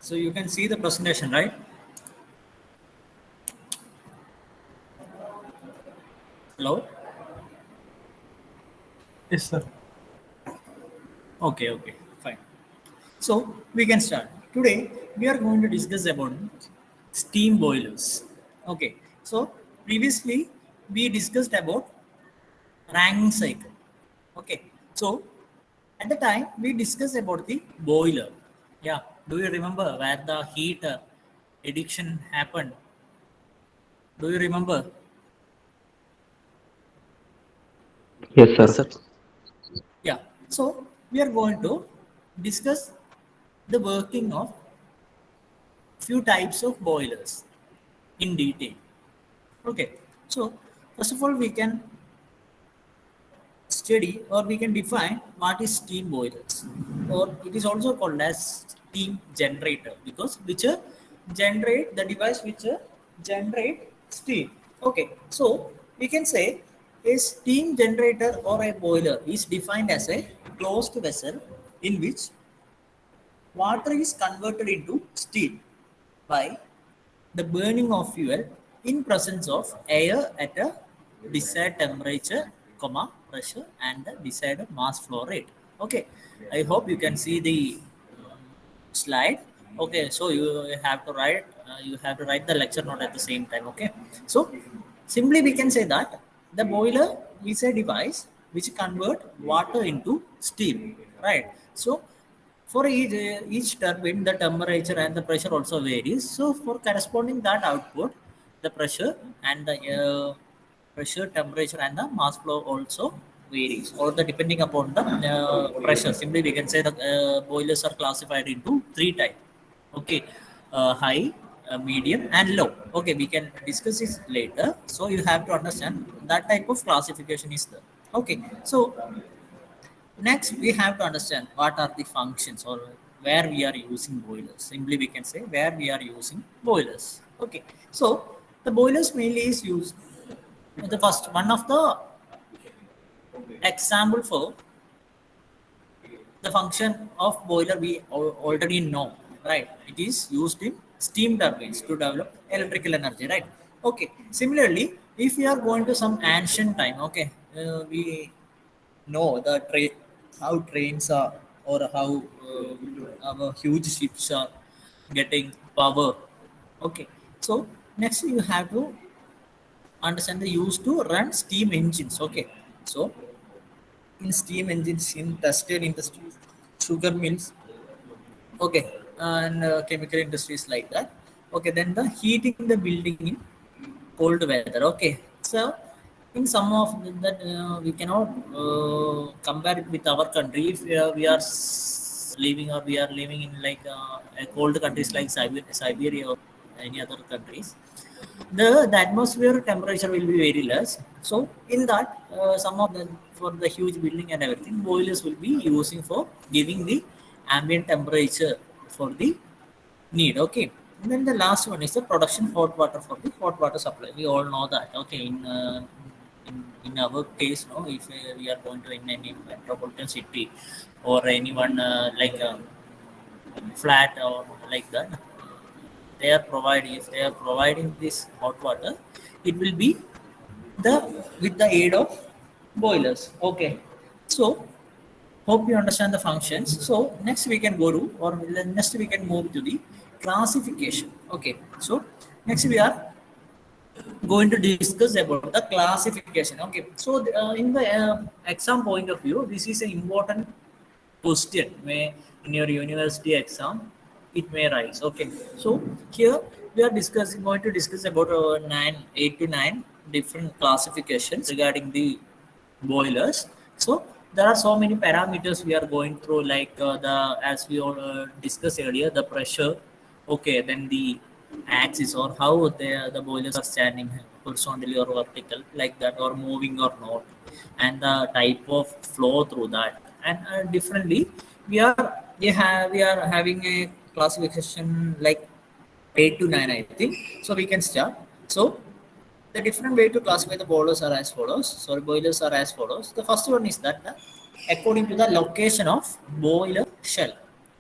So you can see the presentation, right? Hello? Yes, sir. Okay, fine. So we can start. Today we are going to discuss about steam boilers. Okay. So previously we discussed about Rankine cycle. Okay. So at the time we discussed about the boiler. Yeah. Do you remember where the heat addiction happened? Do you remember? Yes, Yes, sir. sir. Yeah. So we are going to discuss the working of few types of boilers in detail. Okay. So first of all, we can study or we can define what is steam boilers, or it is also called as steam generator because which generate the device which generate steam. Okay. So we can say a steam generator or a boiler is defined as a closed vessel in which water is converted into steam by the burning of fuel in presence of air at a desired temperature, comma, pressure, and the desired mass flow rate. Okay, I hope you can see the slide. Okay, so you have to write the lecture note at the same time. Okay, so simply we can say that the boiler is a device which convert water into steam, right? So for each turbine, the temperature and the pressure also varies. So for corresponding that output, the pressure and the pressure, temperature, and the mass flow also varies, or the depending upon the pressure. Simply, we can say the boilers are classified into three types. Okay, high, medium, and low. Okay, we can discuss this later. So you have to understand that type of classification is there. Okay, so next, we have to understand what are the functions or where we are using boilers. Simply, we can say where we are using boilers. Okay, so the boilers mainly is used. The first one of the example for the function of boiler we already know, right? It is used in steam turbines to develop electrical energy, right? Okay. Similarly, if we are going to some ancient time, okay, we know the how trains are, or how our huge ships are getting power. Okay, so next you have to understand the use to run steam engines. Okay, so in steam engines in industrial industries, sugar mills, okay, and chemical industries like that. Okay, then the heating the building in cold weather. Okay, so in some of that we cannot compare it with our country. If we are living, or we are living in like a cold countries like Siberia or any other countries, the atmosphere temperature will be very less. So in that, some of the, for the huge building and everything, boilers will be using for giving the ambient temperature for the need. Okay, and then the last one is the production hot water for the hot water supply. We all know that. Okay, in our case, no, if we are going to in any metropolitan city or anyone like flat or like that, they are providing, if they are providing this hot water, it will be the with the aid of boilers. Okay, so hope you understand the functions. So next we can go to, or next we can move to the classification. Okay, so next we are going to discuss about the classification. Okay, so in the exam point of view, this is an important question may in your university exam it may rise. Okay, so here we are discussing, going to discuss about 8 to 9 different classifications regarding the boilers. So there are so many parameters we are going through, like the, as we all discussed earlier, the pressure. Okay, then the axis, or how the boilers are standing horizontally or vertical like that, or moving or not, and the type of flow through that. And differently, we are having a classification like 8 to 9, I think. So we can start. So the different way to classify the boilers are as follows. Sorry, boilers are as follows. The first one is that according to the location of boiler shell.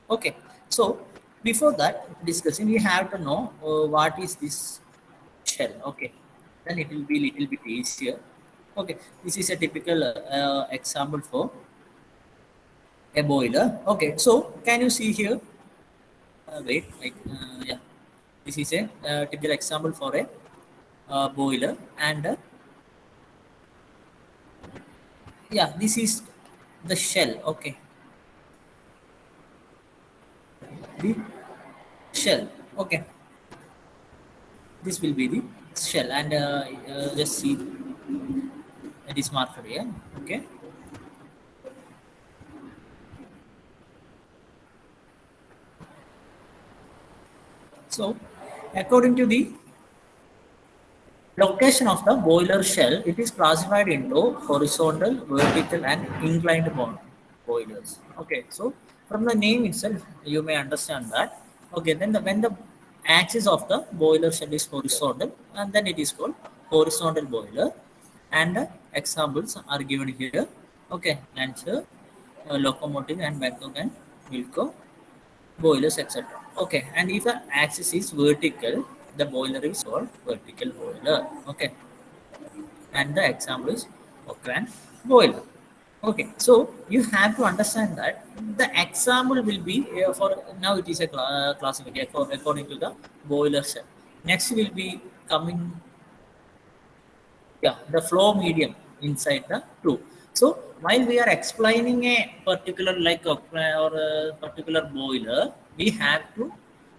Okay, so Before that discussion, we have to know what is this shell. Okay, then it will be little bit easier. Okay, this is a typical example for a boiler. Okay, so can you see here? Wait, like yeah, this is a typical example for a boiler, and yeah, this is the shell. Okay, the shell. Okay, this will be the shell, and just see it is marked here. Okay, so according to the location of the boiler shell, it is classified into horizontal, vertical, and inclined boilers. Okay, so from the name itself, you may understand that. Okay, then when the axis of the boiler shell is horizontal, and then it is called horizontal boiler. And examples are given here. Okay, Lancer, locomotive, and Bangkok and Wilco boilers, etc. Okay, and if the axis is vertical, the boiler is called vertical boiler. Okay, and the example is Cochrane boiler. Okay, so you have to understand that the example will be for now it is a classification according to the boiler cell. Next will be coming, yeah, the flow medium inside the tube. So while we are explaining a particular like a or a particular boiler, we have to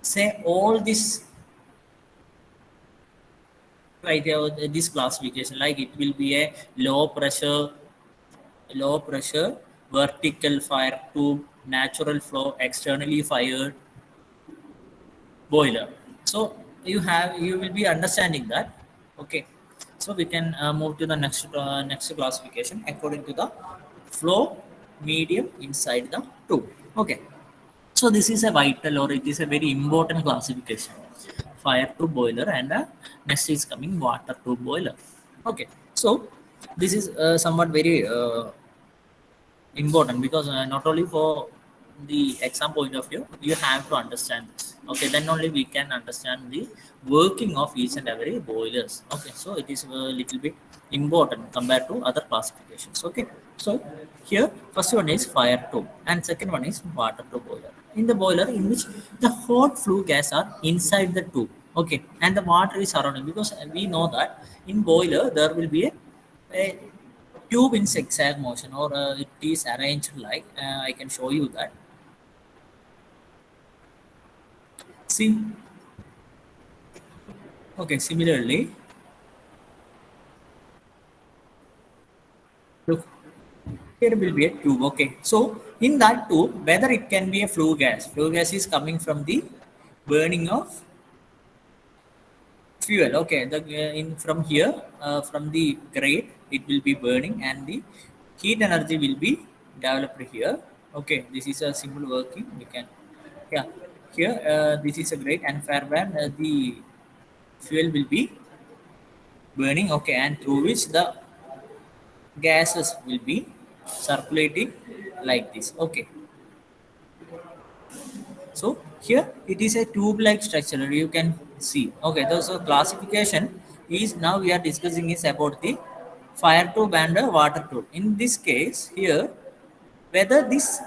say all this criteria, this classification, like it will be a low pressure vertical fire tube, natural flow, externally fired boiler. So you will be understanding that. Okay, so we can move to the next classification according to the flow medium inside the tube. Okay, so this is a vital, or it is a very important classification: fire tube boiler, and next is coming water tube boiler. Okay, so this is somewhat very important, because not only for the exam point of view, you have to understand this. Okay, then only we can understand the working of each and every boilers. Okay, so it is a little bit important compared to other classifications. Okay, so here first one is fire tube, and second one is water tube boiler. In the boiler, in which the hot flue gas are inside the tube. Okay, and the water is surrounding, because we know that in boiler there will be a tube in zigzag motion, or it is arranged like I can show you that. See, okay, similarly, look, here will be a tube. Okay, so in that tube, whether it can be a flue gas is coming from the burning of fuel. Okay, the in from here, from the grate, it will be burning, and the heat energy will be developed here. Okay, this is a simple working. We can, yeah, here this is a grate, and far when the fuel will be burning. Okay, and through which the gases will be circulating like this. Okay, so here it is a tube-like structure. You can see. Okay, so classification is, now we are discussing is about the fire tube and the water tube. In this case, here whether this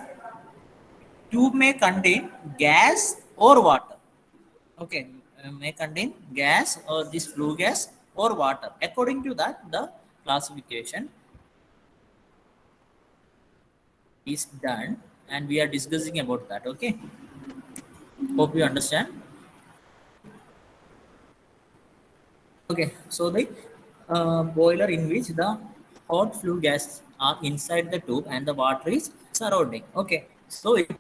tube may contain gas or water. Okay, may contain gas or this flue gas or water. According to that, the classification is done, and we are discussing about that. Okay, hope you understand. Okay, so the boiler in which the hot flue gas are inside the tube and the water is surrounding. Okay, so it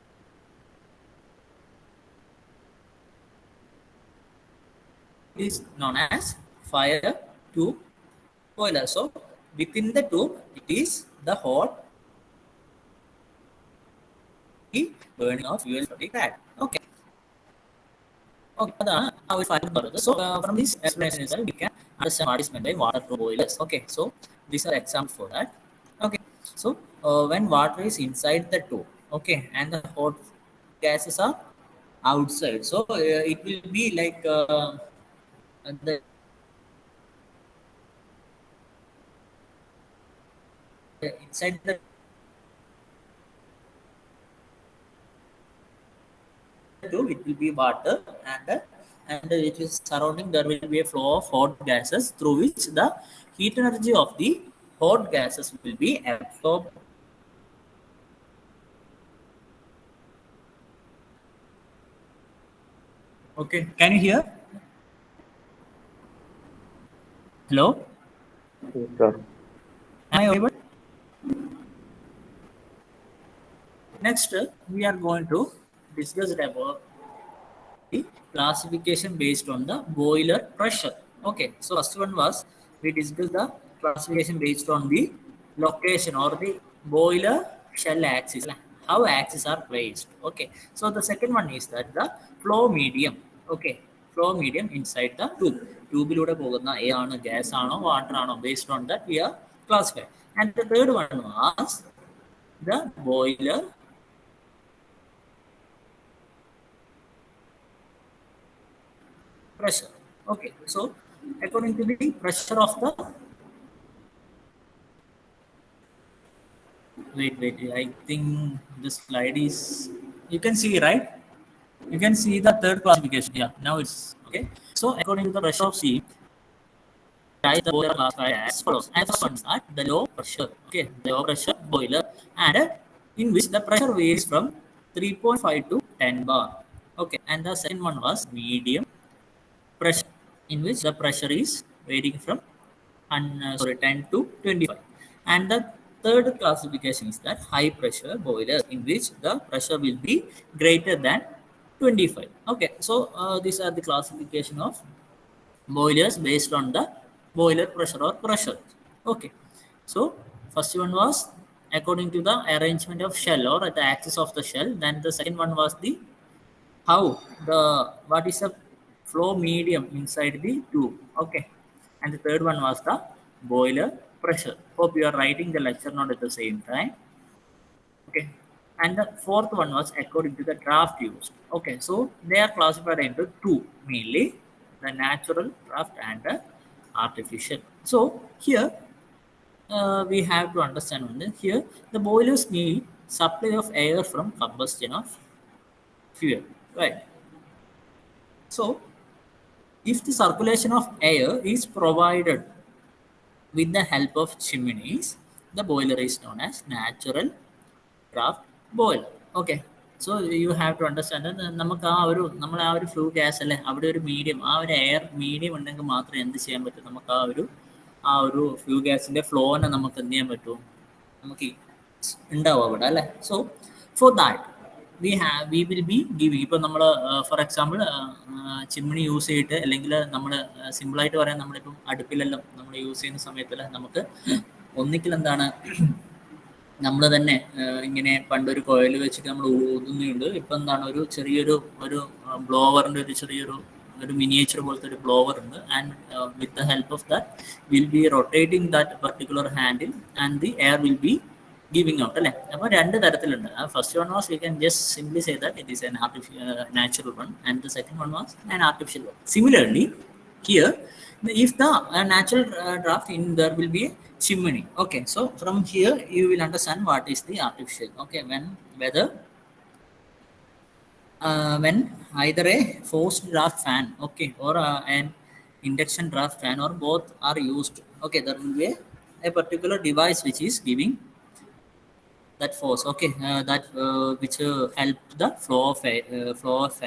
is known as fire tube boiler. So within the tube, it is the hot burning of fuel for the crack. Okay. Okay, how we find further. So from this explanation itself, we can understand what is meant by water tube boilers. Okay, so these are examples for that. Okay, so when water is inside the tube, okay, and the hot gases are outside. So it will be like the inside the tube it will be water, and it is surrounding there will be a flow of hot gases through which the heat energy of the hot gases will be absorbed. Okay, can you hear? Hello, Yes, sir. am I audible? Next, we are going to discuss about the classification based on the boiler pressure. Okay, so first one was we discussed the classification based on the location or the boiler shell axis, like how axes are placed. Okay, so the second one is that the flow medium. Okay, flow medium inside the tube. ട്യൂബിലൂടെ പോകുന്ന ഏതാണ് gas ആണോ water ആണോ based on that we are classified. And the third one was the boiler pressure. Okay, so according to the pressure of the wait, I think the slide is you can see right. You can see the third classification. Yeah, now it's okay. So according to the pressure of sea, the boiler classified as follows. And first one is at the low pressure. Okay, the low pressure boiler, and in which the pressure varies from 3.5 to 10 bar. Okay, and the second one was medium pressure, in which the pressure is varying from 10 to 25. And the third classification is that high pressure boiler, in which the pressure will be greater than 25. Okay, so these are the classification of boilers based on the boiler pressure or pressure. Okay, so first one was according to the arrangement of shell or at the axis of the shell. Then the second one was the how the what is the flow medium inside the tube. Okay, and the third one was the boiler pressure. Hope you are writing the lecture note at the same time. Okay, and the fourth one was according to the draft used. Okay, so they are classified into two mainly, the natural draft and the artificial. So here we have to understand one thing. Here the boilers need supply of air from combustion of fuel, right? So if the circulation of air is provided with the help of chimneys, the boiler is known as natural draft boiler. Okay, so you have to understand that നമുക്ക് ആ ഒരു നമ്മൾ ആ ഒരു flue gas അല്ലെ അവിടെ ഒരു medium ആ ഒരു എയർ മീഡിയം ഉണ്ടെങ്കിൽ മാത്രമേ എന്ത് ചെയ്യാൻ പറ്റൂ, നമുക്ക് ആ ഒരു ഫ്ലൂ ഗ്യാസിന്റെ ഫ്ലോനെ നമുക്ക് എന്ത് ചെയ്യാൻ പറ്റൂ, നമുക്ക് ഉണ്ടാവും അവിടെ അല്ലേ. So for that we will B giving ഇപ്പം നമ്മൾ ഫോർ എക്സാമ്പിൾ ചിമ്മിണി യൂസ് ചെയ്തിട്ട് അല്ലെങ്കിൽ നമ്മൾ സിമ്പിളായിട്ട് പറയാൻ നമ്മളിപ്പം അടുപ്പിലെല്ലാം നമ്മൾ യൂസ് ചെയ്യുന്ന സമയത്തിൽ നമുക്ക് ഒന്നിക്കൽ എന്താണ് നമ്മൾ തന്നെ ഇങ്ങനെ പണ്ടൊരു കോയിൽ വെച്ചിട്ട് നമ്മൾ ഊതുന്നുണ്ട്. ഇപ്പം എന്താണ് ഒരു ബ്ലോവറിൻ്റെ ഒരു മിനിയേച്ചർ പോലത്തെ ഒരു ബ്ലോവർ ഉണ്ട്. And with the help of that will be rotating that particular handle and the air will be giving out അല്ലേ. അപ്പോൾ രണ്ട് തരത്തിലുണ്ട്. First one was we can just simply say that it is N natural one and the second one was an artificial one. Similarly here if the natural draft in there will be a chimney. Okay, so from here you will understand what is the artificial. Okay, when either a forced draft fan, okay, or an induction draft fan, or both are used. Okay, there will be a particular device which is giving that force. Okay, that which help the flow of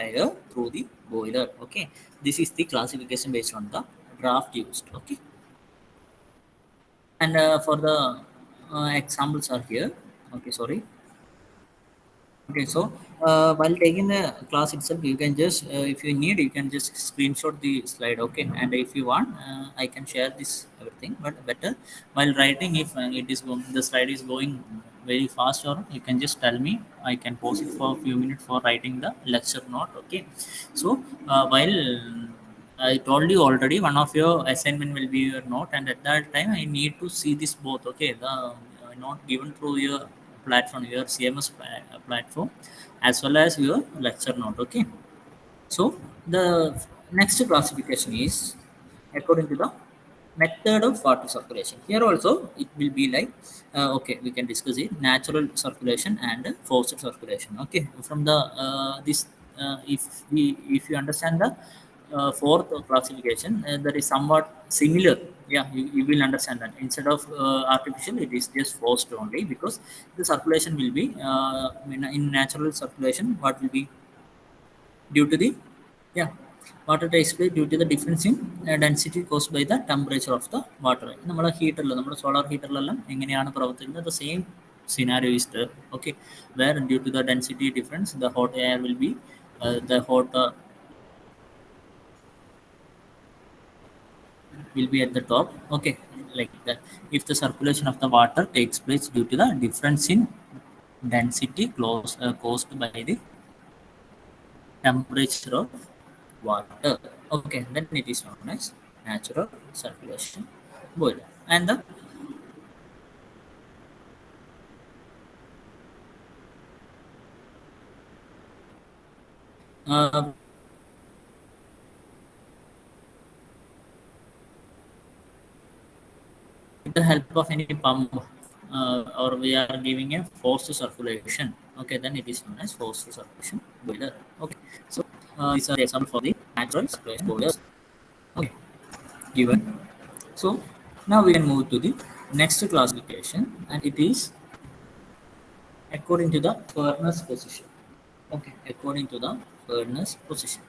air through the boiler. Okay, this is the classification based on the draft used. Okay, and for the examples are here. Okay, sorry. Okay, so while taking the class itself, you can just if you need, you can just screenshot the slide. Okay, and if you want, I can share this everything. But better while writing, if the slide is going very fast, or you can just tell me. I can pause it for a few minutes for writing the lecture note. Okay, so while I told you already, one of your assignment will be your note, and at that time I need to see this both. Okay, the note given through your platform, your CMS platform, as well as your lecture note. Okay, So the next classification is according to the method of water circulation. Here also it will be like okay, we can discuss it: natural circulation and forced circulation. Okay, from the this if you understand the fourth classification, that is somewhat similar. Yeah, you will understand that instead of artificial, it is just forced only, because the circulation will be in natural circulation. What will be due to the, yeah, water takes place due to the difference in density caused by the temperature of the water. നമ്മുടെ ഹീറ്ററിൽ, നമ്മുടെ solar ഹീറ്ററിലെല്ലാം എങ്ങനെയാണ് പ്രവർത്തിക്കുന്നത്, the same scenario is there. Okay, where due to the density difference, the hot air will be the hot will be at the top. Okay, like that. If the circulation of the water takes place due to the difference in density caused by the temperature of water. Okay, then it is known as natural circulation boiler. And the uh, with the help of any pump, or we are giving a forced circulation. Okay, then it is known as forced circulation boiler. Okay, so these are the example for the natural circulation boilers. Okay, given. So now we can move to the next classification, and it is according to the furnace position. Okay, according to the furnace position,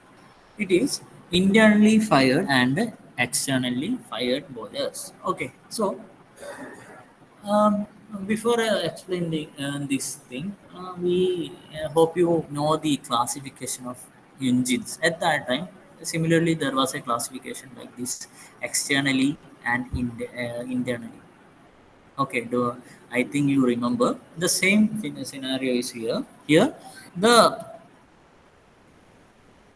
it is internally fired and externally fired boilers. Okay, so um, before I explain this thing, we hope you know the classification of engines. At that time, similarly, there was a classification like this: externally and internally. Okay, I think you remember the same scenario is here. Here, the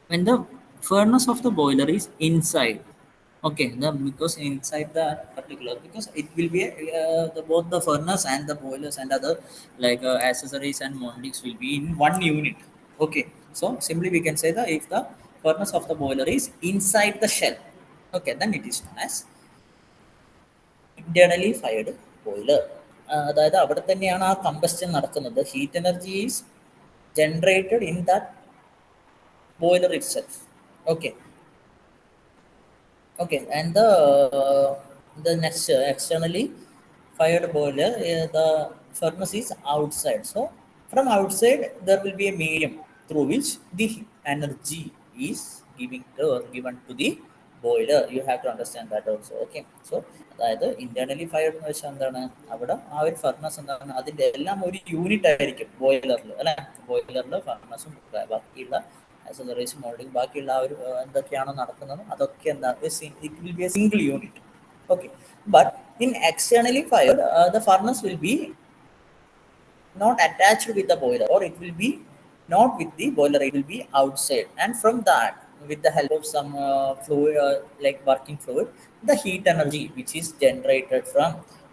when the furnace of the boiler is inside, okay, because inside the particular, because it will be both the furnace and the boilers and other like accessories and mountings will be in one unit. Okay, so simply we can say that if the furnace of the boiler is inside the shell, okay, then it is known as internally fired boiler. അതായത് അവിടെ തന്നെയാണ് ആ combustion നടക്കുന്നത്. Heat energy is generated in that boiler itself. Okay, okay, and the next externally fired boiler, the furnace is outside. So from outside there will be a medium through which the energy is given to the boiler. You have to understand that also. Okay, so അതായത് internally fired എന്ന് വെച്ചാൽ എന്താണ്, അവിടെ ആ ഒരു furnace എന്താണ്, അതിന്റെ എല്ലാം ഒരു യൂണിറ്റ് ആയിരിക്കും ബോയിലറിൽ, അല്ലെ. ബോയിലറിൽ ഫർണസും ബാക്കിയുള്ള ആക്സസറീസ് മോൾഡിങ് ബാക്കിയുള്ള ആ ഒരു എന്തൊക്കെയാണോ നടക്കുന്നത് അതൊക്കെ എന്താ, it will be A single unit. Okay, but in externally fired, the furnace will be not attached with the boiler, or it will be not with the boiler, it will be outside, and from that, with the help of some fluid, like working fluid, the heat energy which is generated from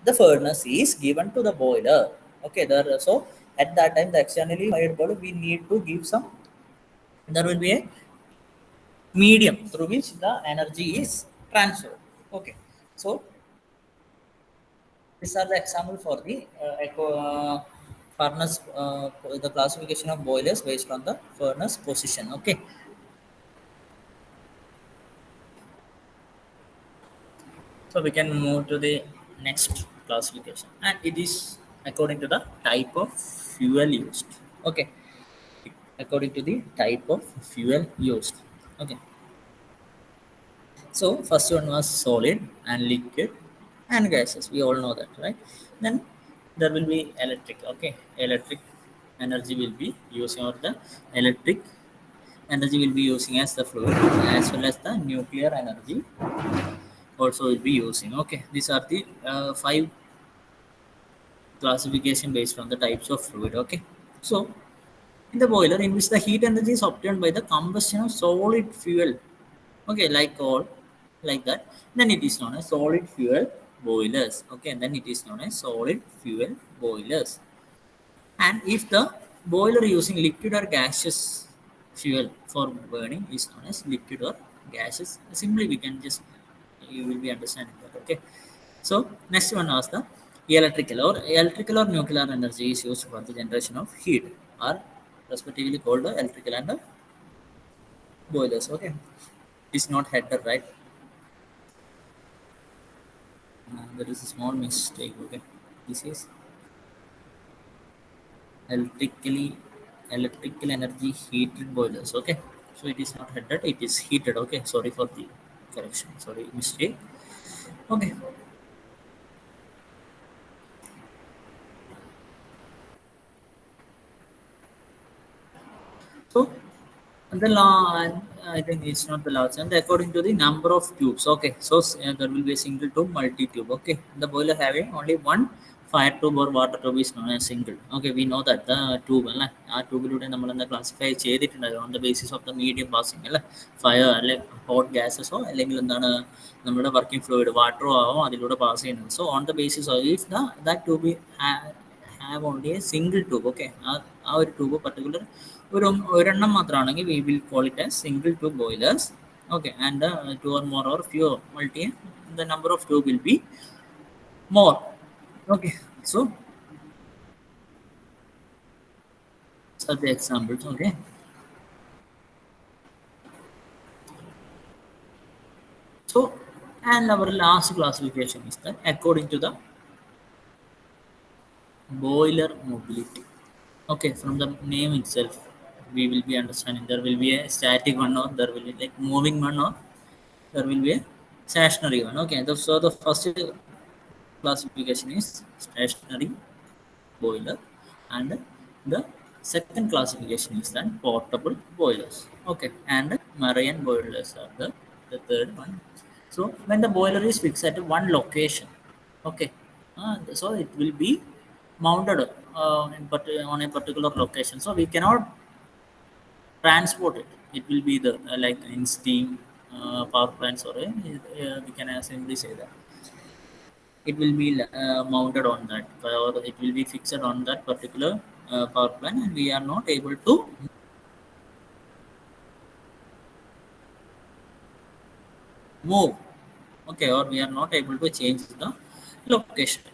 the furnace is given to the boiler. Okay, there, so at that time the externally fired boiler, we need to give some, there will be a medium through which the energy is transferred. Okay, so these are the example for the furnace, the classification of boilers based on the furnace position. Okay, so we can move to the next classification, and it is according to the type of fuel used. Okay, according to the type of fuel used. Okay, so first one was solid and liquid and gases. We all know that, right? Then there will be electric. Okay, electric energy will be using, or the electric energy will be using as the fluid, as well as the nuclear energy also will be using. Okay, these are the five classification based on the types of fluid. Okay, so in the boiler in which the heat energy is obtained by the combustion of solid fuel, okay, like coal, like that, then it is known as solid fuel boilers. Okay, and then it is known as solid fuel boilers. And if the boiler using liquid or gaseous, fuel for burning is known as liquid or gases. Simply we can just, you will be understanding that. Okay, so next one was the electrical or nuclear energy is used for the generation of heat, or respectively called the electrical and the boilers. Okay, it's not header, right? There is a small mistake. Okay, this is electrically electrical energy heated boilers. Okay, so it is not heated, it is heated. Okay, sorry for the correction, sorry, mistake. Okay, so the law, I think it's not the large, and according to the number of tubes. Okay, so there will be a single tube, multi tube. Okay, the boiler having only one fire tube or water tube is known as single. Okay, we know that the tube അല്ലേ ആ ട്യൂബിലൂടെ നമ്മൾ എന്താ classify ചെയ്തിട്ടുണ്ടായിരുന്നു on the basis of the medium passing അല്ലേ fire അല്ലെ hot ഗ്യാസസോ അല്ലെങ്കിൽ എന്താണ് നമ്മുടെ വർക്കിംഗ് ഫ്ലൂയിഡ് വാട്ടറോ ആവോ അതിലൂടെ പാസ് ചെയ്യുന്നത്. So on the basis of if that tube have only a single tube. Okay, ആ ഒരു ട്യൂബ് പർട്ടിക്കുലർ ഒരെണ്ണം മാത്രമാണെങ്കിൽ we will call it as single tube boilers. Okay, and two or more or few multi, the number of tube will be more. Okay, so are the examples. Okay, so and our last classification is that according to the boiler mobility. Okay, from the name itself we will be understanding there will be a static one, or there will be like moving one, or there will be a stationary one. Okay, so the first classification is stationary boiler, and the second classification is then portable boilers. Okay, and marine boilers are the third one. So when the boiler is fixed at one location, okay, so it will be mounted but on a particular location, so we cannot transport it. It will be the like in steam power plants, or we can simply say that it will be mounted on that, or it will be fixed on that particular power plant, and we are not able to move. Okay, or we are not able to change the location.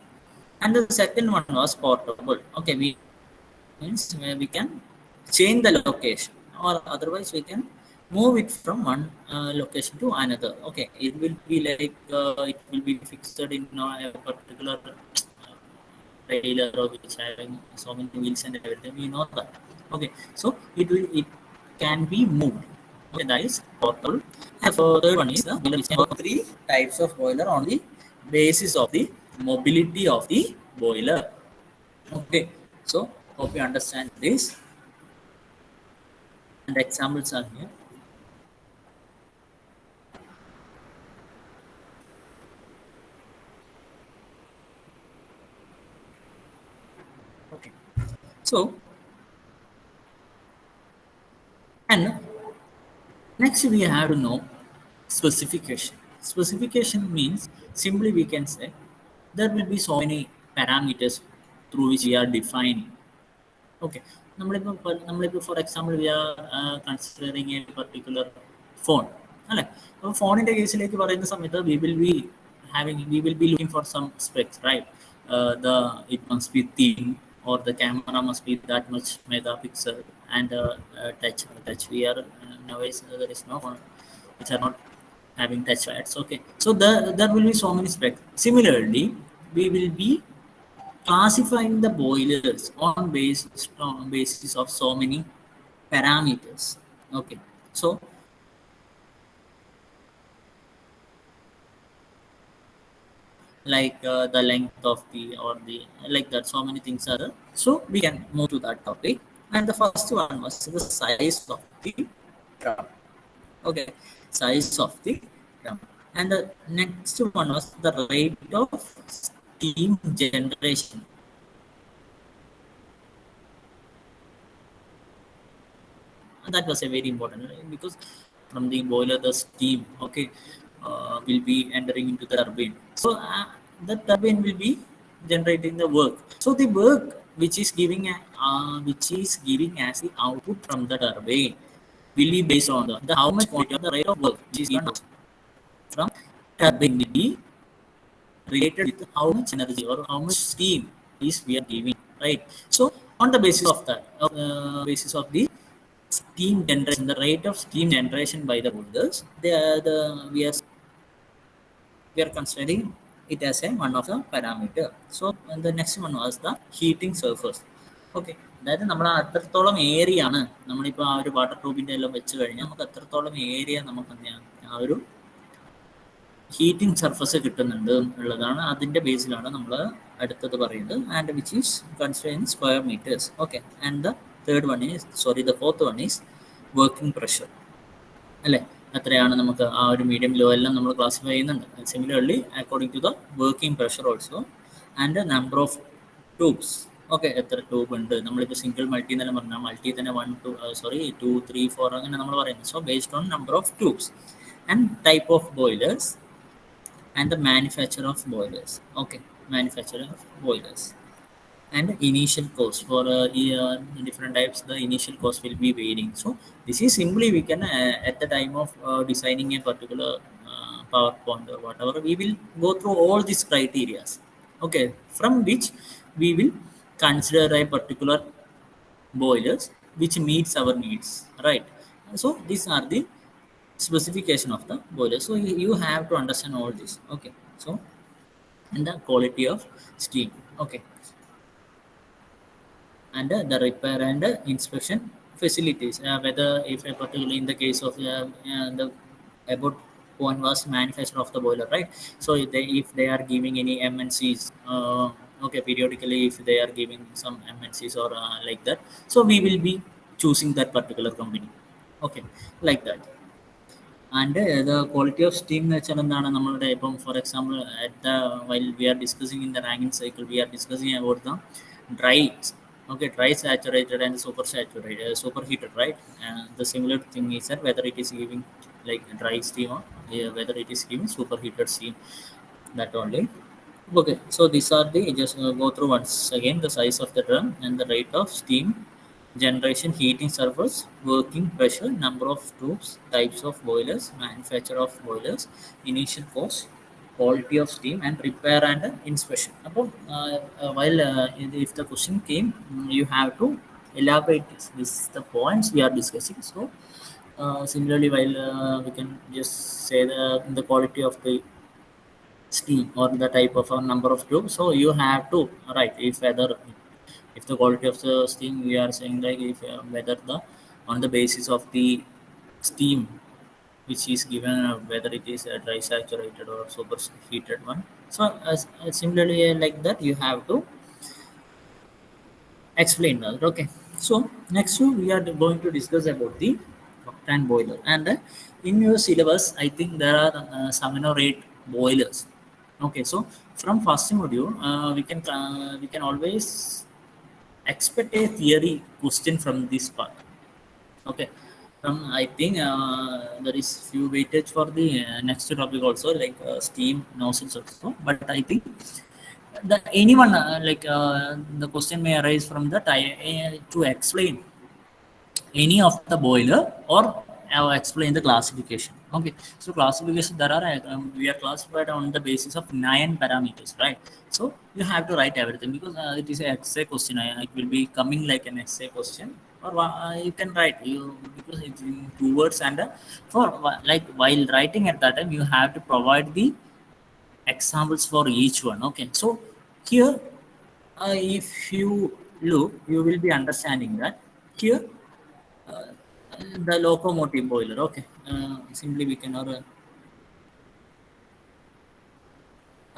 And the second one was portable. Okay, we means where we can change the location, or otherwise we can move it from one location to another. Okay, it will be like it will be fixed in a particular trailer, or which having so many wheels and everything, we know that. Okay, so it can be moved. Okay, that is portable. And so third one is the boiler, which have three types of boiler on the basis of the mobility of the boiler. Okay, so hope you understand this, and examples are here. Okay, so and next we have to know specification. Specification means simply we can say there will be so many parameters through which we are defining. Okay, നമ്മളിപ്പോൾ for example V R considering A particular phone അല്ലേ. അപ്പോൾ ഫോണിൻ്റെ കേസിലേക്ക് പറയുന്ന സമയത്ത് we will be looking for some specs, right? It must be thin, or the camera must be that much megapixel, and touch we are nowadays there is no phone which are not having touch pads. Okay, so there will be so many specs. Similarly, we will be classifying the boilers on basis of so many parameters. Okay, so like the length of the, or the like that, so many things are there. So we can move to that topic. And the first one was the size of the drum. Okay, size of the drum. And the next one was the rate of steam generation. And that was a very important, right? Because from the boiler the steam, okay, will be entering into the turbine. So the turbine will be generating the work. So the work which is giving as the output from the turbine, will be based on the how much quantity of the rate of work which is given from turbine will be related with how much energy or how much steam is we are giving, right? So on the basis of that, basis of the steam generation, the rate of steam generation by the boilers, the we are considering it as a one of the parameter. So and the next one was the heating surface. Okay, അതായത് നമ്മൾ അത്രത്തോളം area ആണ് നമ്മളിപ്പോൾ ആ ഒരു water ട്യൂബിൻ്റെ എല്ലാം വെച്ച് കഴിഞ്ഞാൽ നമുക്ക് അത്രത്തോളം ഏരിയ നമുക്ക് എന്ത് ചെയ്യാം, ആ ഒരു ഹീറ്റിംഗ് സർഫസ് കിട്ടുന്നുണ്ട് എന്നുള്ളതാണ്. അതിൻ്റെ ബേസിലാണ് നമ്മൾ അടുത്തത് പറയുന്നത്. And which is consider in square metres. Okay, and the third one is the fourth one is working pressure, അല്ലേ? എത്രയാണ് നമുക്ക് ആ ഒരു മീഡിയം ലോ എല്ലാം നമ്മൾ ക്ലാസിഫൈ ചെയ്യുന്നുണ്ട്. Similarly according to the working pressure also and number of tubes. Okay, എത്ര tube ഉണ്ട്, നമ്മളിപ്പോൾ സിംഗിൾ മൾട്ടി എന്നെല്ലാം പറഞ്ഞാൽ മൾട്ടി തന്നെ 2 3 4 അങ്ങനെ നമ്മൾ പറയുന്നത്. So based on number of tubes and type of boilers and the manufacture of boilers. Okay, manufacturer of boilers and initial cost for different types. The initial cost will be varying. So this is simply we can at the time of designing a particular PowerPoint or whatever, we will go through all these criteria. Okay, from which we will consider a particular boilers which meets our needs, right? So these are the specification of the boiler. So you have to understand all this. Okay, so and the quality of steam. Okay, and the repair and inspection facilities, whether if a particular in the case of the about one was manufacture of the boiler, right? So if they are giving any MNCs, okay, periodically if they are giving some MNCs or like that, so we will be choosing that particular company. Okay, like that. And the quality of steam എന്ന് വെച്ചാൽ എന്താണ്, നമ്മളുടെ ഇപ്പം for example at the while we are discussing in the ranking cycle, we are discussing about the dry, okay, dry saturated and super saturated, superheated, right? The similar thing is that whether it is giving like dry steam or whether it is giving superheated steam, that only. Okay, so these are the, just go through once again, the size of the drum and the rate of steam generation, heating surface, working pressure, number of tubes, types of boilers, manufacture of boilers, initial cost, quality of steam, and repair and inspection. While if the question came, you have to elaborate this. This is the points we are discussing. So similarly, while we can just say the quality of the steam or the type of number of tubes. So you have to write if the quality of the steam, we are saying like if whether the on the basis of the steam which is given, whether it is a dry saturated or super heated one. So similarly like that you have to explain that. Okay, so next we are going to discuss about the octane boiler. And in your syllabus I think there are 7 or 8 boilers. Okay, so from first module we can always expect a theory question from this part. Okay, I think there is few weightage for the next topic also, like steam nozzles also. But I think that anyone the question may arise from that to explain any of the boiler or explain the classification. Okay, so classification, there are we are classified on the basis of 9 parameters, right? So you have to write everything because it is an essay question. It will be coming like an essay question, or you can write you because it's in 2 words. And for like while writing at that time you have to provide the examples for each one. Okay, so here if you look, you will be understanding that here the locomotive boiler. Okay, simply we can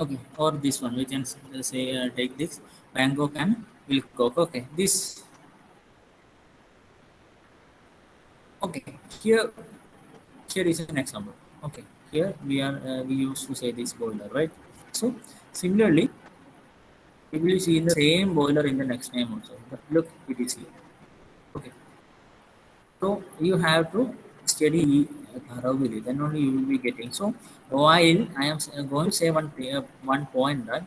okay, or this one we can say take this Bangkok and Wilcock. Okay, this, okay, here is an example. Okay, here we used to say this boiler, right? So similarly we will see in the same boiler in the next name also, but look, it is here. Okay, so you have to study thoroughly, then only you will be getting. So while I am going to say one point that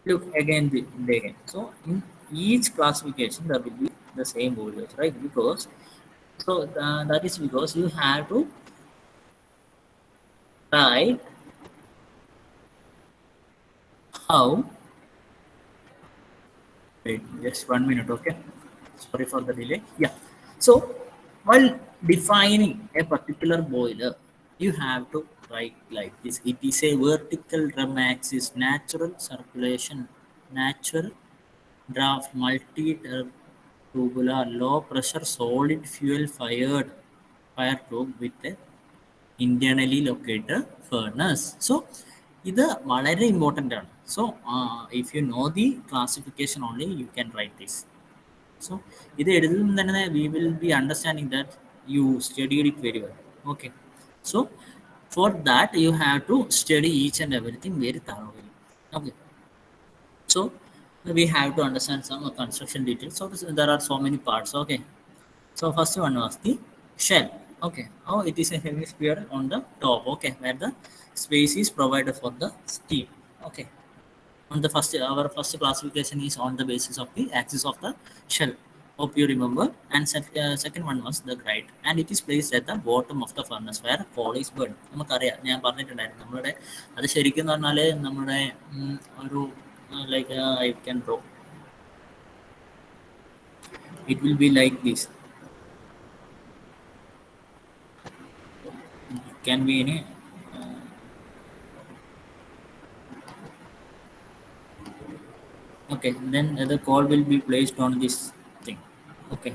look again the again. So in each classification there will be the same boilers, right? Because so that is because you have to write how. Wait, just 1 minute, okay? Sorry for the delay. Yeah. So while defining a particular boiler, you have to write like this. It is a vertical drum axis, natural circulation, natural draft, multi-tubular, low pressure, solid fuel fired fire tube with a internally located furnace. So ഇത് വളരെ important ആണ്. So if you know the classification only you can write this. So ഇത് എഴുതുമ്പോൾ തന്നെ we will be understanding that you studied it very well. Okay, so for that you have to study each and everything very thoroughly. Okay, so we have to understand some construction details. So there are so many parts. Okay, so first one was the shell. Okay, oh, it is a hemisphere on the top. Okay, where the space is provided for the steam. Okay, on the first, our first classification is on the basis of the axis of the shell. Hope you remember. And second one was the grate, and it is placed at the bottom of the furnace where coal is burned. നമുക്കറിയാം, ഞാൻ പറഞ്ഞിട്ടുണ്ടായിരുന്നു നമ്മളുടെ അത് ശരിക്കും എന്ന് പറഞ്ഞാൽ നമ്മുടെ ഒരു like I can draw, it will be like this. Can be any okay, then the coal will be placed on this thing. Okay,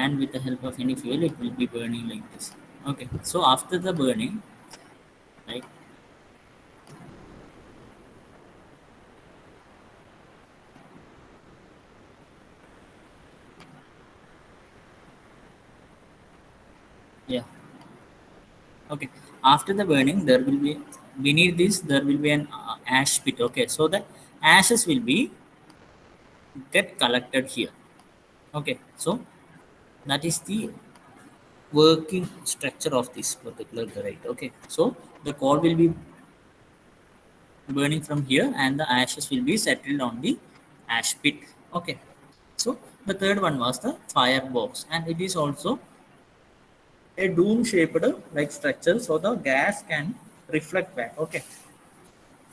and with the help of any fuel it will be burning like this. Okay, so after the burning, right, yeah, okay, after the burning there will be, beneath this there will be an ash pit. Okay, so the ashes will be get collected here. Okay, so that is the working structure of this particular grate. Okay, so the coal will be burning from here and the ashes will be settled on the ash pit. Okay, so the third one was the firebox, and it is also a dome shaped like structure, so the gas can reflect back. Okay,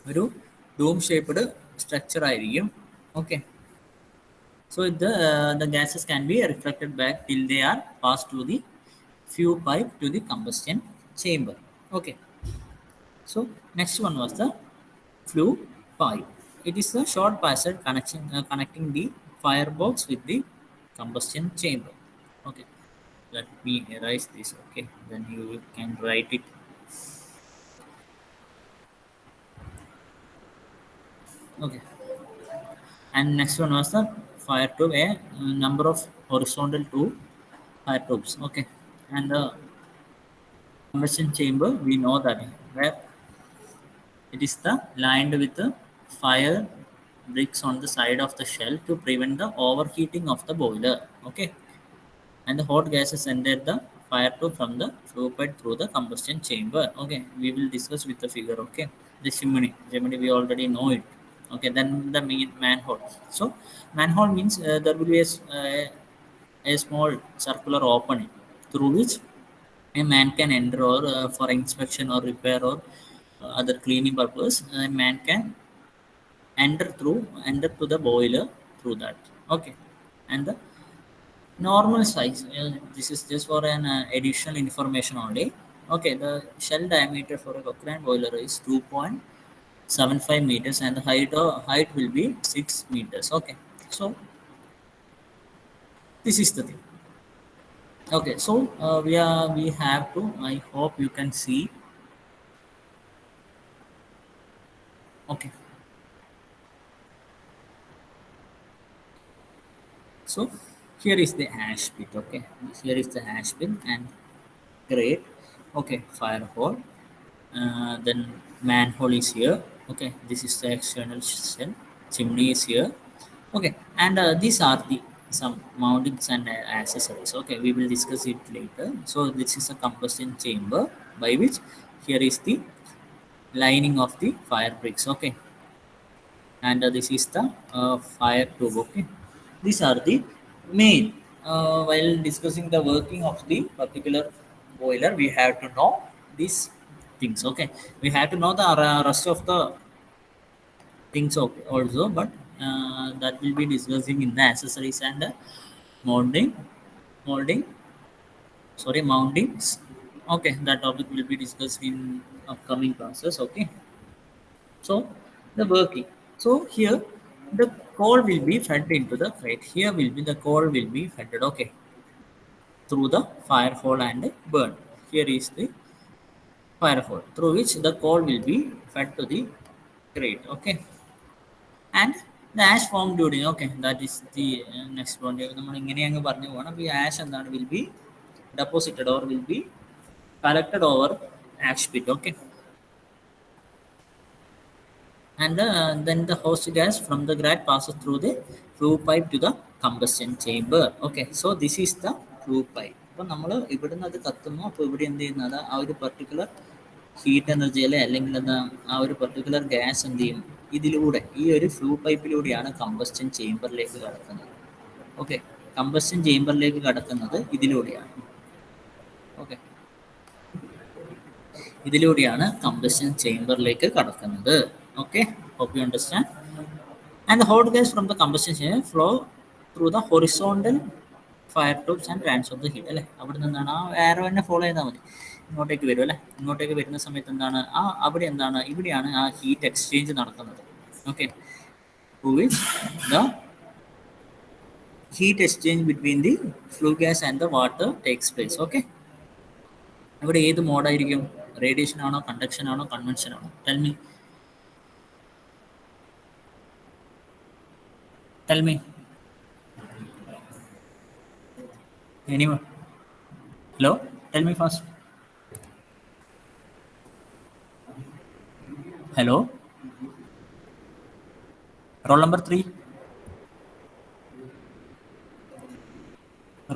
ഒരു dome shaped structure ആയിരിക്കും. Okay, so the gases can be reflected back till they are passed through the fuel pipe to the combustion chamber. Okay, so next one was the flue pipe. It is a short passage connecting the firebox with the combustion chamber. Okay, let me erase this. Okay, then you can write it. Okay, and next one was the fire tube, a number of horizontal tube fire tubes. Okay, and the combustion chamber, we know that where it is the lined with the fire bricks on the side of the shell to prevent the overheating of the boiler. Okay, and the hot gases entered the fire tube from the flue pipe through the combustion chamber. Okay, we will discuss with the figure. Okay, the chimney we already know it. Okay, then the main manhole. So manhole means there will be a small circular opening through which a man can enter, or for inspection or repair or other cleaning purpose, a man can enter to the boiler through that. Okay, and the normal size, this is just for an additional information only. Okay, the shell diameter for a Cochrane boiler is 2.75 meters and the height will be 6 meters. Okay, so this is the thing. Okay, so we have to, I hope you can see. Okay, so here is the ash pit. Okay, here is the ash pit and grate. Okay, fire hole, then manhole is here. Okay, this is the external shell. Chimney is here. Okay, and these are the some mountings and accessories. Okay, we will discuss it later. So this is a combustion chamber by which here is the lining of the fire bricks. Okay, and this is the fire tube. Okay, these are the main while discussing the working of the particular boiler, we have to know these things. Okay, we have to know the rest of the things also, but that will be discussing in the accessories and molding molding mountings. Okay, that topic will be discussed in upcoming classes. Okay, so the working. So here the coal will be fed into the crate. Here will be the coal will be fed. Okay, through the fire hole and burn. Here is the fire hole through which the coal will be fed to the crate. Okay, and the ash formed during. Okay, that is the next one. നമ്മൾ ഇങ്ങനെ അങ്ങ് പറഞ്ഞു പോകണം. അപ്പോൾ ഈ ash എന്താണ് will be deposited or will be collected over ash pit. Okay, and then the host gas from the grate passes through the flue pipe to the combustion chamber. Okay, so this is the flue pipe. അപ്പോൾ നമ്മൾ ഇവിടുന്ന് അത് കത്തുന്നു. അപ്പോൾ ഇവിടെ എന്ത് ചെയ്യുന്നത് ആ ഒരു പർട്ടിക്കുലർ ഹീറ്റ് എനർജി അല്ലെ അല്ലെങ്കിൽ എന്താ ആ ഒരു പർട്ടിക്കുലർ ഗ്യാസ് എന്ത് ചെയ്യും ഇതിലൂടെ ഈ ഒരു ഫ്ലൂ പൈപ്പിലൂടെയാണ് കമ്പസ്റ്റൻ ചേംബറിലേക്ക് കടക്കുന്നത്. ഓക്കെ, കമ്പസ്റ്റൻ ചേംബറിലേക്ക് കടക്കുന്നത് ഇതിലൂടെയാണ്. ഓക്കെ, ഇതിലൂടെയാണ് കമ്പസ്റ്റൻ ചേംബറിലേക്ക് കടക്കുന്നത്. Okay, hope you understand. And the hot gas from the combustion chamber flow through the horizontal fire tubes and transfer the heat. അല്ലേ, അവിടെ നിന്നാണ് ആ ആരോ തന്നെ ഫോളോ ചെയ്താൽ മതി. ഇങ്ങോട്ടേക്ക് വരും അല്ലേ, ഇങ്ങോട്ടേക്ക് വരുന്ന സമയത്ത് എന്താണ് അവിടെ എന്താണ് ഇവിടെയാണ് ആ ഹീറ്റ് എക്സ്ചേഞ്ച് നടക്കുന്നത്. Okay, the heat exchange between the flue gas and the water takes place. Okay, ഇവിടെ ഏത് മോഡായിരിക്കും? റേഡിയേഷൻ ആണോ, കണ്ടക്ഷൻ ആണോ, കൺവെൻഷൻ ആണോ? Tell me anyone? Hello, tell me first. Hello, roll number 3.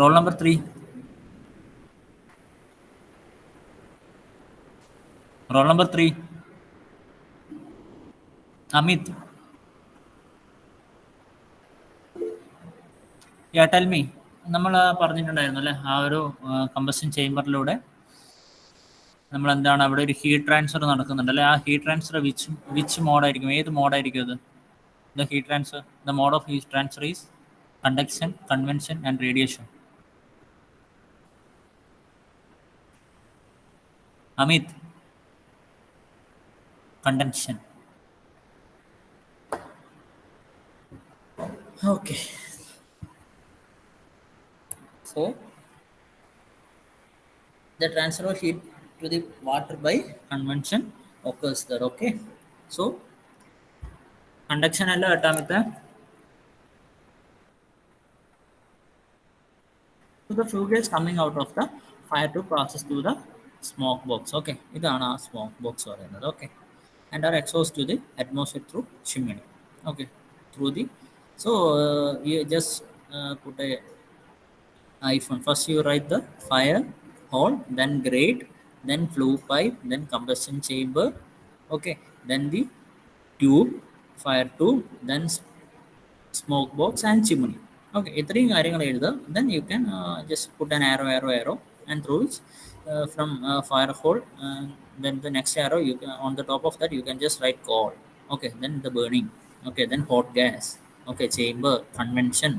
Roll number 3. Roll number 3. Amit. Yeah, tell me. നമ്മൾ പറഞ്ഞിട്ടുണ്ടായിരുന്നു അല്ലേ, ആ ഒരു കമ്പസ്റ്റൻ ചേംബറിലൂടെ നമ്മൾ എന്താണ് അവിടെ ഒരു ഹീറ്റ് ട്രാൻസ്ഫർ നടക്കുന്നുണ്ട് അല്ലേ. ആ ഹീറ്റ് ട്രാൻസ്ഫർ വിച്ച് മോഡായിരിക്കും? ഏത് മോഡായിരിക്കും അത്? The heat transfer, the mode of heat transfer is conduction, convection and radiation. Amit, conduction. Okay, so the transfer of heat to the water by convection occurs there. Okay, so conduction alla ettamathe. So the flue gas coming out of the fire to process through the smoke box. Okay, idana smoke box parayunnathu. Okay, and are exposed to the atmosphere through chimney. Okay, through the, so you just put a iPhone. First you write the fire hole, then grate, then flue pipe, then combustion chamber. Okay, then the tube, fire tube, then smoke box and chimney. Okay, ഇത്രയും കാര്യങ്ങൾ എഴുതുക. Then you can just put an arrow and through which from fire hole, then the next arrow you can, on the top of that you can just write coal. Okay, then the burning. Okay, then hot gas. Okay, chamber, convention.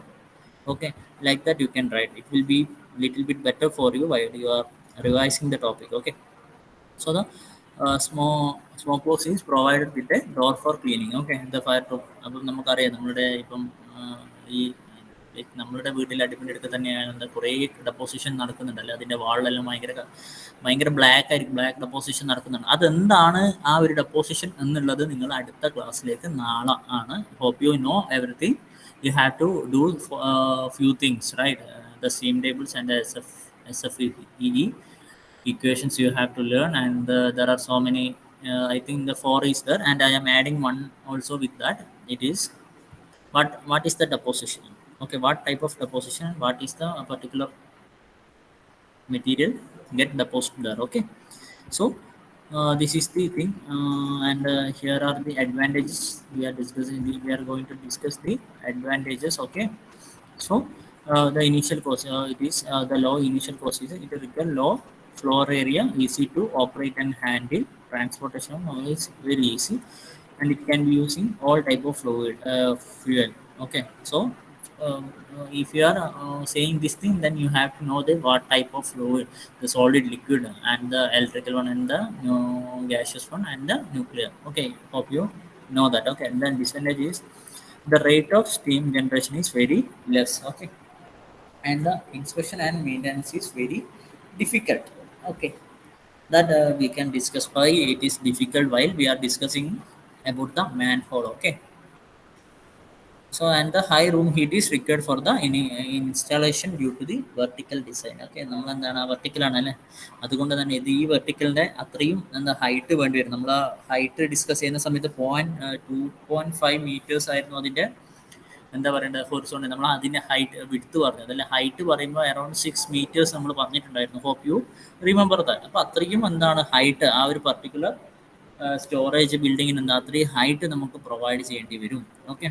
Okay, like that you can write. It will be little bit better for you while you are revising the topic. Okay, so the smoke box is provided with a door for cleaning. Okay, the fire top. അപ്പം നമുക്കറിയാം നമ്മളുടെ ഇപ്പം ഈ നമ്മളുടെ വീട്ടിൽ അടിപ്പിൻ്റെ അടുത്ത് തന്നെയാണ് എന്താ കുറേ ഡെപ്പോസിഷൻ നടക്കുന്നുണ്ടല്ലോ. അതിൻ്റെ വാളിലെല്ലാം ഭയങ്കര ബ്ലാക്ക് ആയിരിക്കും, ബ്ലാക്ക് ഡെപ്പോസിഷൻ നടക്കുന്നുണ്ട്. അതെന്താണ് ആ ഒരു ഡെപ്പോസിഷൻ എന്നുള്ളത് നിങ്ങൾ അടുത്ത ക്ലാസ്സിലേക്ക് നാളെ ആണ്. Hope you know everything. You have to do few things, right? The steam tables and the SFEE equations you have to learn, and there are so many. I think the 4 is there, and I am adding one also with that. It is what is the deposition? Okay, what type of deposition? What is the particular material get deposited there? Okay, so this is the thing, and here are the advantages we are discussing. We are going to discuss the advantages. Okay, so The initial cost, it is the low initial cost is it require low floor area, easy to operate and handle. Transportation is very easy, and it can be using all type of fuel. Okay, so if you are saying this thing, then you have to know the what type of fluid, the solid, liquid, and the electrical one, and the gaseous one, and the nuclear. Okay, hope you know that. Okay, and then disadvantage is the rate of steam generation is very less. Okay, and the inspection and maintenance is very difficult. Okay, that we can discuss why it is difficult while we are discussing about the manhole. Okay, so and the high room heat is required for the installation due to the vertical design. Okay, നമ്മൾ എന്താണ് vertical ആണല്ലേ, അതുകൊണ്ട് തന്നെ ഇത് ഈ വെർട്ടിക്കലിന്റെ അത്രയും എന്താ height വേണ്ടി വരും. നമ്മൾ ആ ഹൈറ്റ് ഡിസ്കസ് ചെയ്യുന്ന സമയത്ത് 2.5 ആയിരുന്നു അതിന്റെ എന്താ പറയേണ്ടത് ഹൊറിസോണ്ടൽ. നമ്മൾ അതിന്റെ ഹൈറ്റ് വിഡ്ത്ത് പറഞ്ഞത് അല്ലെ, ഹൈറ്റ് പറയുമ്പോൾ അറൌണ്ട് 6 meters നമ്മൾ പറഞ്ഞിട്ടുണ്ടായിരുന്നു. Hope you remember that. അപ്പോൾ അത്രയും എന്താണ് ഹൈറ്റ് ആ ഒരു പർട്ടിക്കുലർ സ്റ്റോറേജ് ബിൽഡിങ്ങിന് എന്താ അത്രയും ഹൈറ്റ് നമുക്ക് പ്രൊവൈഡ് ചെയ്യേണ്ടി വരും. Okay,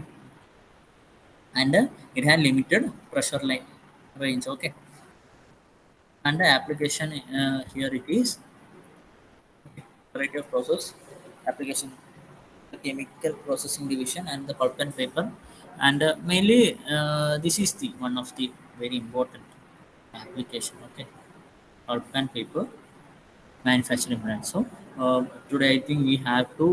and it had limited pressure range. Okay, and the application here it is variety of process application, the chemical processing division, and the pulp and paper, and mainly this is the one of the very important application. Okay, pulp and paper manufacturing brand. So today I think we have to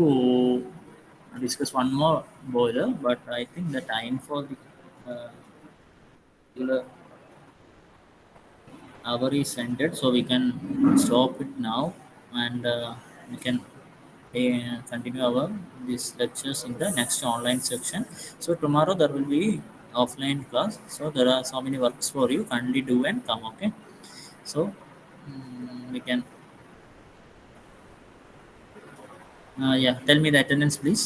discuss one more boiler, but I think the time for the particular hour is ended, so we can stop it now, and we can continue our these lectures in the next online section. So tomorrow there will be offline class, so there are so many works for you, kindly do and come. Okay, so we can yeah, tell me the attendance please.